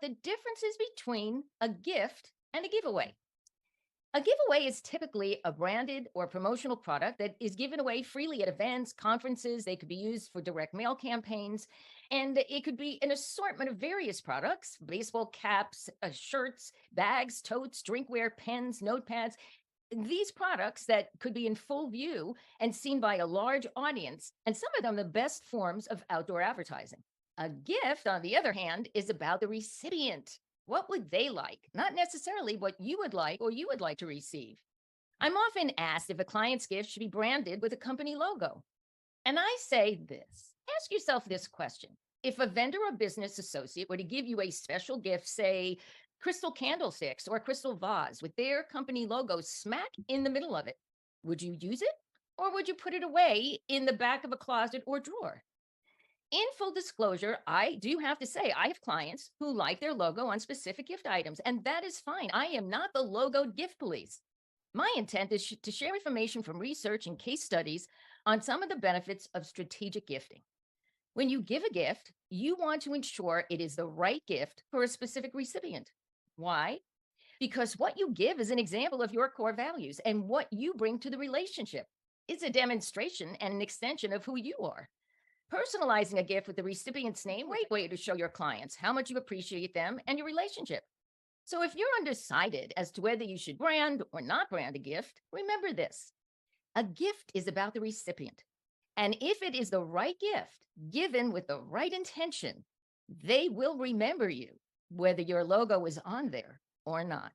the differences between a gift and a giveaway. A giveaway is typically a branded or promotional product that is given away freely at events, conferences. They could be used for direct mail campaigns, and it could be an assortment of various products: baseball caps, shirts, bags, totes, drinkware, pens, notepads. These products that could be in full view and seen by a large audience, and some of them the best forms of outdoor advertising. A gift, on the other hand, is about the recipient. What would they like? Not necessarily what you would like or you would like to receive. I'm often asked if a client's gift should be branded with a company logo. And I say this: ask yourself this question. If a vendor or business associate were to give you a special gift, say crystal candlesticks or a crystal vase with their company logo smack in the middle of it, would you use it? Or would you put it away in the back of a closet or drawer? In full disclosure, I do have to say I have clients who like their logo on specific gift items, and that is fine. I am not the logo gift police. My intent is to share information from research and case studies on some of the benefits of strategic gifting. When you give a gift, you want to ensure it is the right gift for a specific recipient. Why? Because what you give is an example of your core values, and what you bring to the relationship is a demonstration and an extension of who you are. Personalizing a gift with the recipient's name, great way to show your clients how much you appreciate them and your relationship. So if you're undecided as to whether you should brand or not brand a gift, remember this: a gift is about the recipient. And if it is the right gift, given with the right intention, they will remember you, whether your logo is on there or not.